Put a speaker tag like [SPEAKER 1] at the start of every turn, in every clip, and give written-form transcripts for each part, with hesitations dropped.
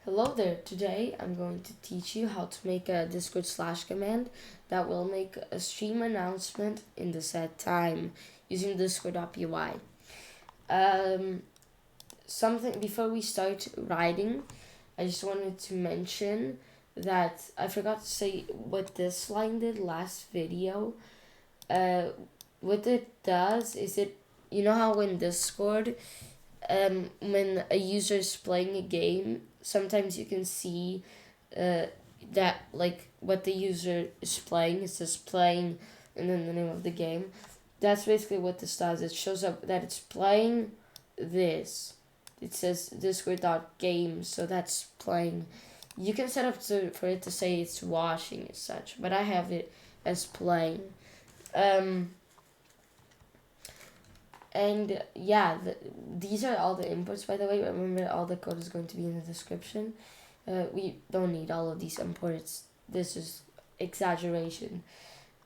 [SPEAKER 1] Hello there, today I'm going to teach you how to make a Discord slash command that will make a stream announcement in the set time using Discord.py. Something before we start writing, I just wanted to mention that I forgot to say what this line did last video. What it does is you know how in Discord, when a user is playing a game, sometimes you can see that like what the user is playing. It says playing and then the name of the game. That's basically what this does. It shows up that it's playing this. It says Discord.game, so that's playing. You can set up for it to say it's watching as such, but I have it as playing. And yeah, these are all the inputs, by the way. Remember, all the code is going to be in the description. We don't need all of these imports. This is exaggeration.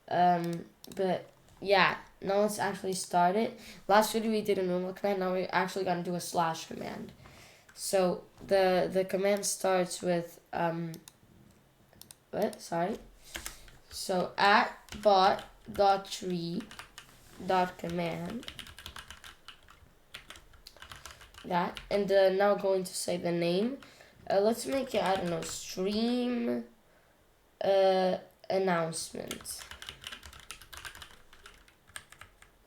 [SPEAKER 1] But yeah, now let's actually start it. Last video we did a normal command. Now we're actually going to do a slash command. So the command starts with So at bot.tree.command. That, and now going to say the name. Let's make it, I don't know, stream announcement.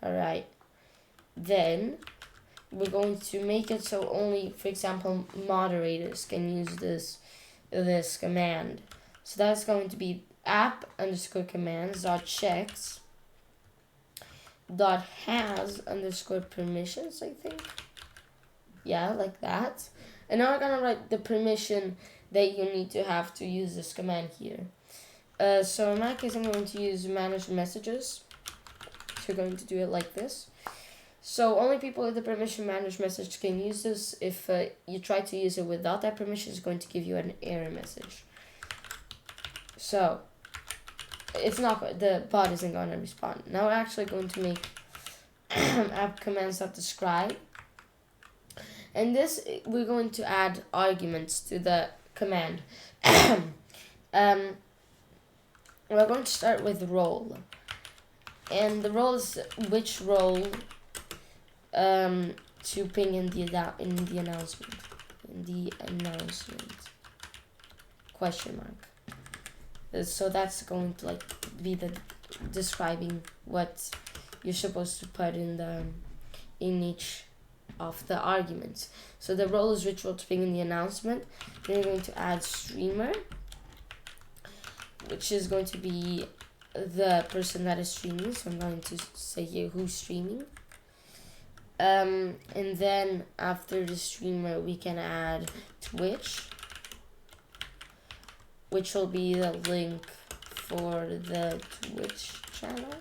[SPEAKER 1] Alright, then we're going to make it so only, for example, moderators can use this command. So that's going to be app_commands.checks .has_permissions, I think. Yeah, like that. And now we're gonna write the permission that you need to have to use this command here. So in my case, I'm going to use manage messages. So we're going to do it like this. So only people with the permission manage message can use this. If you try to use it without that permission, it's going to give you an error message. So it's not, the bot isn't going to respond. Now we're actually going to make app commands.describe. And this, we're going to add arguments to the command. We're going to start with role. And the role is which role to ping in the announcement. Question mark. So that's going to be the describing what you're supposed to put in each of the arguments. So the role is which role to ping in the announcement. Then we're going to add streamer, which is going to be the person that is streaming. So I'm going to say here who's streaming. And then after the streamer, we can add Twitch, which will be the link for the Twitch channel.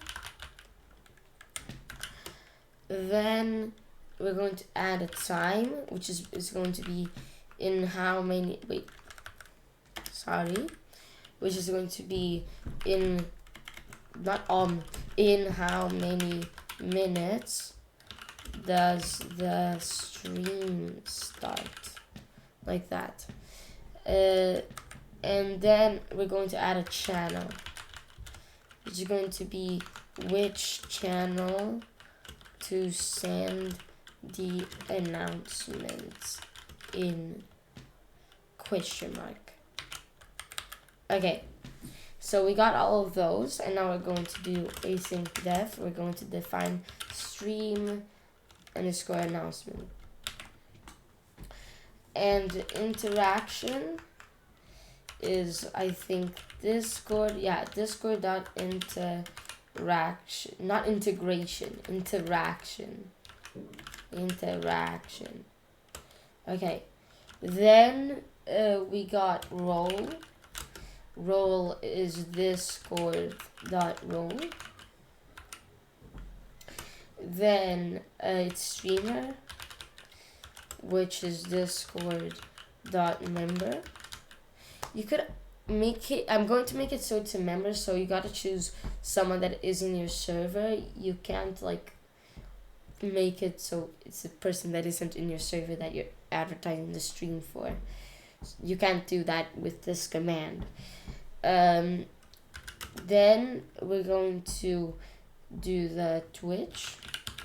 [SPEAKER 1] Then we're going to add a time, which is going to be in how many, which is going to be in how many minutes does the stream start, like that. And then we're going to add a channel, which is going to be which channel to send the announcements in question mark. Okay, so we got all of those, and now we're going to do async def. We're going to define stream_announcement. And interaction is, I think, Discord. Yeah, Discord.interaction, not integration, interaction. Okay, then we got role. Role is Discord.role. Then it's streamer, which is Discord.member. You could make it, I'm going to make it so it's a member, so you gotta choose someone that is in your server. You can't make it so it's a person that isn't in your server that you're advertising the stream for. You can't do that with this command. Then we're going to do the Twitch,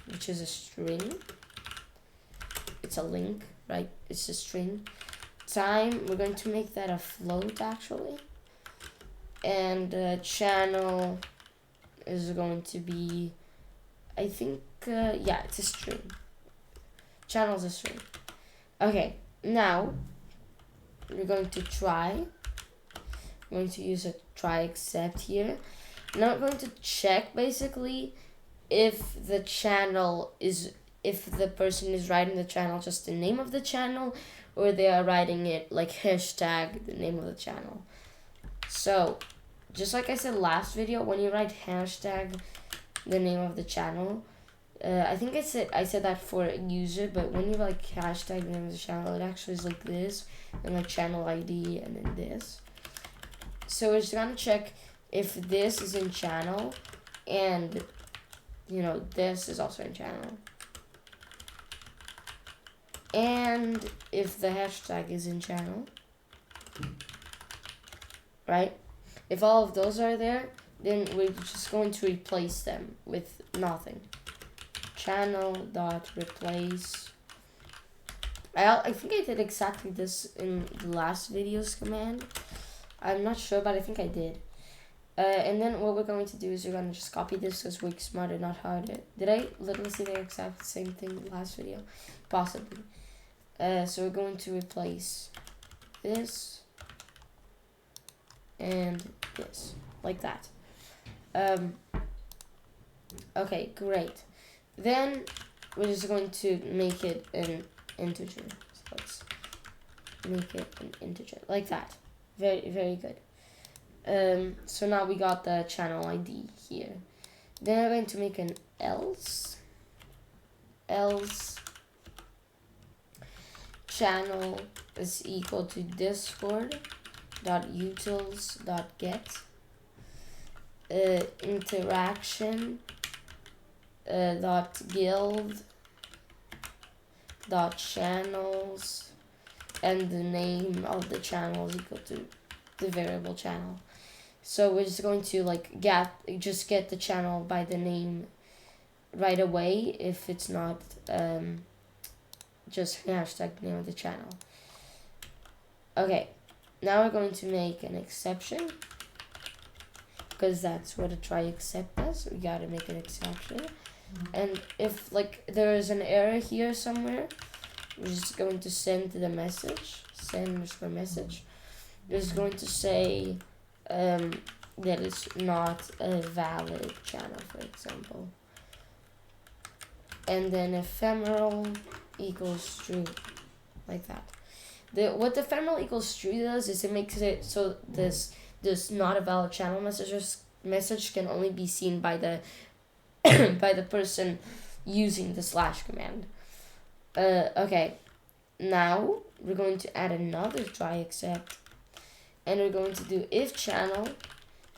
[SPEAKER 1] which is a string. It's a link, right? It's a string. Time, we're going to make that a float actually. And channel is going to be, I think, yeah, it's a string. Channel's a string. Okay, now we're going to try. I'm going to use a try except here. Now we're going to check basically if the channel is, if the person is writing the channel just the name of the channel, or they are writing it like hashtag the name of the channel. So just like I said last video, when you write hashtag the name of the channel, I think I said that for a user, but when you like hashtag the name of the channel, it actually is like this, and like channel ID and then this. So we're just gonna check if this is in channel, and you know, this is also in channel, and if the hashtag is in channel, right? If all of those are there, then we're just going to replace them with nothing. Channel dot replace. I think I did exactly this in the last video's command. I'm not sure, but I think I did. And then what we're going to do is we're going to just copy this because we're smarter, not harder. Did I literally say the exact same thing in the last video? Possibly. So we're going to replace this and this, like that. Okay, great. Then we're just going to make it an integer. So let's make it an integer, like that. Very, very good. So now we got the channel ID here. Then I'm going to make an else channel is equal to discord.utils.get interaction .guild .channels, and the name of the channel is equal to the variable channel. So we're just going to like get the channel by the name right away if it's not just hashtag name of the channel. Okay, now we're going to make an exception, because that's what a try except does. We gotta make an exception. And if like there is an error here somewhere, we're just going to send the message, send_message. It's going to say that it's not a valid channel, for example. And then ephemeral equals true, like that. What the ephemeral equals true does is it makes it so this not a valid channel message can only be seen by the by the person using the / command. Okay, now we're going to add another try except, and we're going to do if channel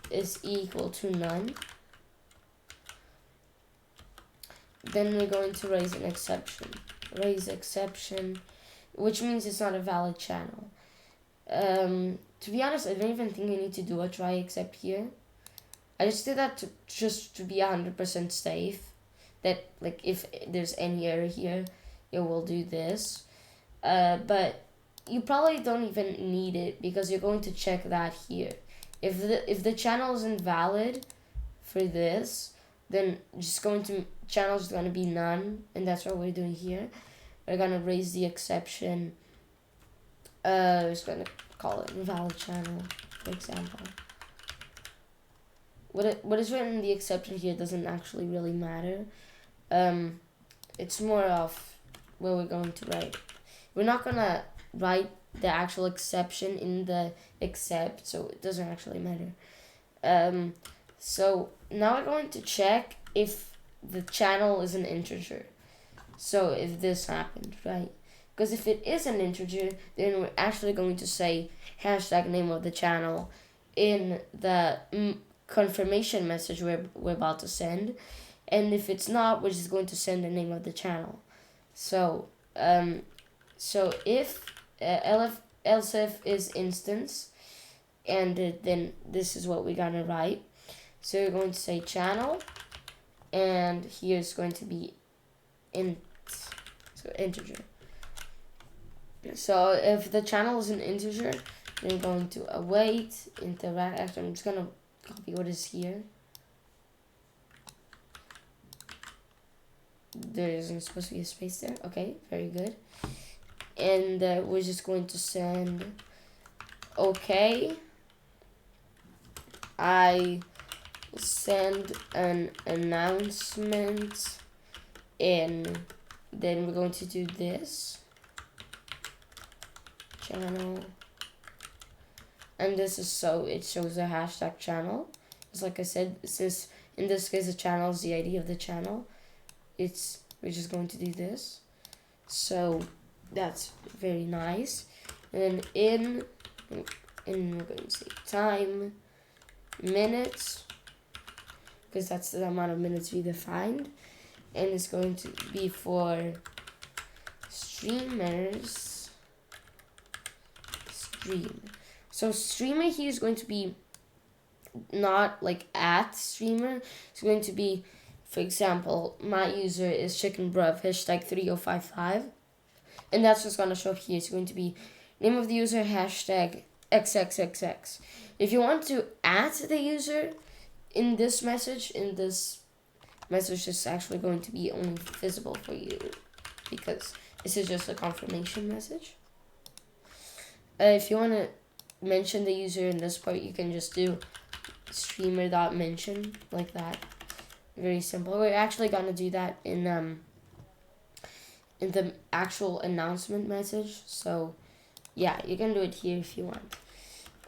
[SPEAKER 1] is equal to none, then we're going to raise an exception. Raise exception, which means it's not a valid channel. To be honest, I don't even think we need to do a try except here. I just did that just to be 100% safe. That like if there's any error here, it will do this. But you probably don't even need it because you're going to check that here. If the channel is invalid for this, then channel is going to be none, and that's what we're doing here. We're going to raise the exception. We're just going to call it invalid channel, for example. What is written in the exception here doesn't actually really matter. It's more of where we're going to write. We're not going to write the actual exception in the except, so it doesn't actually matter. So now we're going to check if the channel is an integer. So if this happened, right? Because if it is an integer, then we're actually going to say hashtag name of the channel in the confirmation message we're about to send. And if it's not, we're just going to send the name of the channel. So if else if is instance, and then this is what we're gonna write. So we're going to say channel, and here's going to be so integer. So if the channel is an integer, then we're going to await interact. Actually, I'm just gonna copy what is here. There isn't supposed to be a space there. Okay, very good. And we're just going to send okay. I send an announcement in, then we're going to do this channel, and this is so it shows a hashtag channel. Just like I said, since in this case the channel is the ID of the channel, we're just going to do this. So that's very nice. And in we're going to say time minutes, because that's the amount of minutes we defined, and it's going to be for streamers stream. So streamer here is going to be not like at streamer. It's going to be, for example, my user is chickenbruv hashtag 3055, and that's what's going to show up here. It's going to be name of the user hashtag xxxx. If you want to add the user in this message, is actually going to be only visible for you, because this is just a confirmation message. If you want to mention the user in this part, you can just do streamer.mention like that. Very simple. We're actually gonna do that in the actual announcement message. So yeah, you can do it here if you want.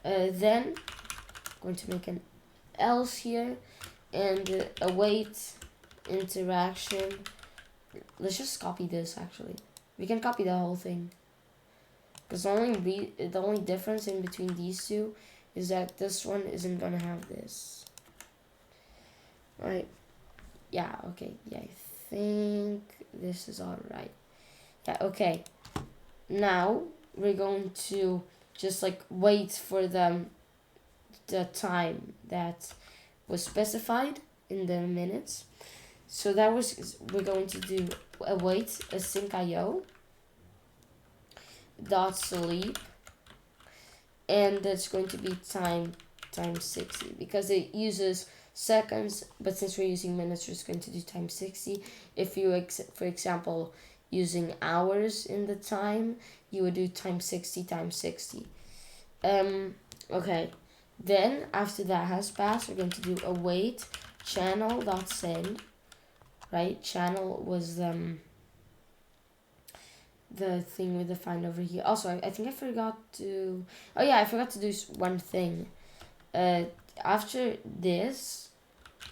[SPEAKER 1] Then I'm going to make an else here and await interaction. Let's just copy this. Actually, we can copy the whole thing, because the only difference in between these two is that this one isn't gonna have this. Right? Yeah, okay. Yeah, I think this is alright. Yeah, okay. Now we're going to just like wait for the time that was specified in the minutes. So we're going to do await async IO dot sleep, and that's going to be time 60, because it uses seconds, but since we're using minutes, we're just going to do time 60. If you for example using hours in the time, you would do time 60 times 60. Okay, then after that has passed, we're going to do await channel dot send. Right, channel was the thing we defined over here. Also, I think I forgot to... Oh yeah, I forgot to do one thing. After this,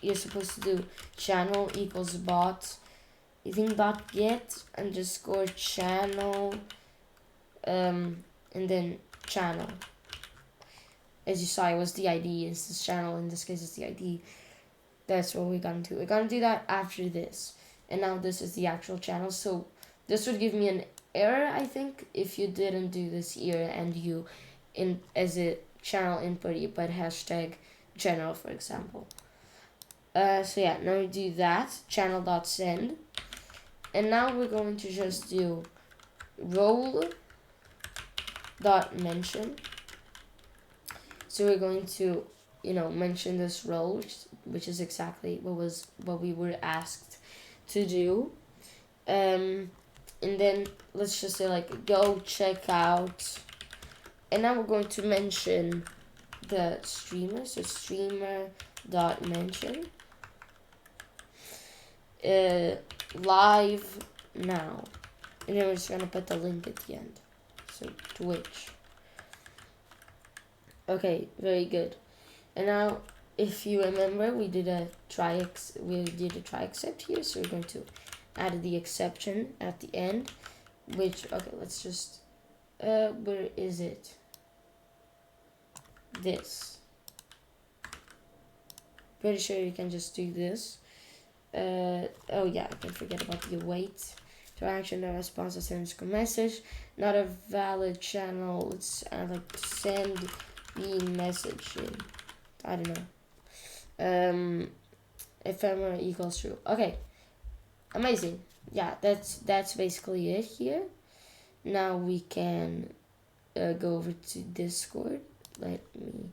[SPEAKER 1] you're supposed to do channel equals bot. You think dot get underscore channel, and then channel. As you saw, it was the ID. It's this channel. In this case, it's the ID. That's what we're gonna do. We're gonna do that after this. And now this is the actual channel. So this would give me an error, I think, if you didn't do this here and you as a channel input you put hashtag general, for example. So yeah, now we do that channel.send, and now we're going to just do role.mention. So we're going to mention this role, which is exactly what we were asked to do. And then let's just say like go check out, and now we're going to mention the streamer. So streamer.mention live now, and then we're just gonna put the link at the end. So Twitch. Okay, very good. And now, if you remember, we did a try except here, so we're going to add the exception at the end, which, okay, let's just, where is it? This. Pretty sure you can just do this. Oh yeah, I can forget about the await. interaction, the response to send a message, not a valid channel. Let's like send the message in. I don't know. Ephemera equals true. Okay, amazing. Yeah, that's basically it here. Now we can go over to Discord. Let me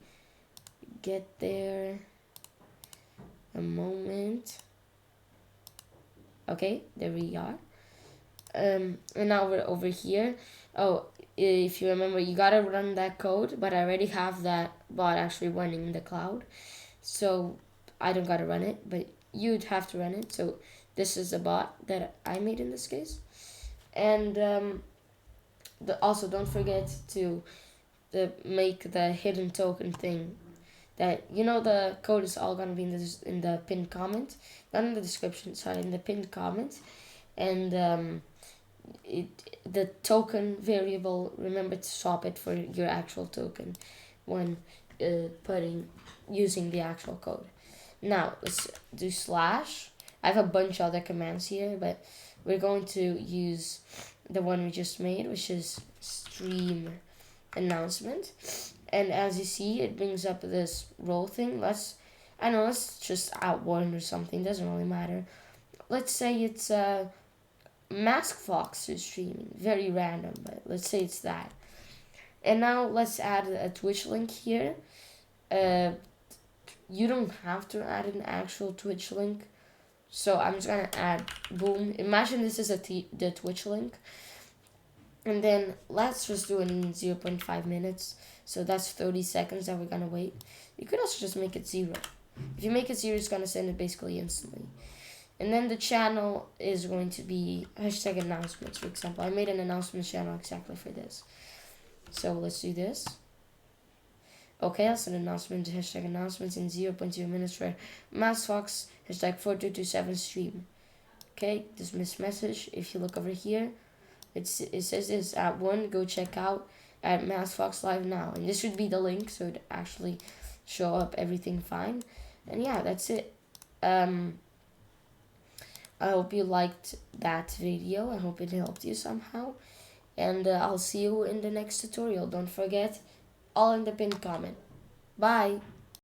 [SPEAKER 1] get there. A moment. Okay, there we are. And now we're over here. Oh, if you remember, you gotta run that code, but I already have that bot actually running in the cloud, so I don't gotta run it, but you'd have to run it. So this is a bot that I made in this case, and also don't forget to make the hidden token thing. That the code is all gonna be in the pinned comment, not in the description. Sorry, in the pinned comment, and the token variable. Remember to swap it for your actual token when using the actual code. Now let's do slash. I have a bunch of other commands here, but we're going to use the one we just made, which is stream announcement. And as you see, it brings up this role thing. Let's just add one or something. Doesn't really matter. Let's say it's Mask Fox is streaming. Very random, but let's say it's that. And now let's add a Twitch link here. You don't have to add an actual Twitch link. So I'm just gonna add boom. Imagine this is the Twitch link. And then let's just do it in 0.5 minutes. So that's 30 seconds that we're gonna wait. You could also just make it 0. If you make it 0, it's gonna send it basically instantly. And then the channel is going to be hashtag announcements, for example. I made an announcement channel exactly for this. So let's do this. Okay, that's an announcement, hashtag announcements in 0.0 minutes for MaskFox, hashtag 4227 stream. Okay, dismiss message. If you look over here, it says this at 1, go check out at MaskFox live now. And this should be the link, so it actually show up everything fine. And yeah, that's it. I hope you liked that video. I hope it helped you somehow. And I'll see you in the next tutorial. Don't forget, all in the pinned comment. Bye!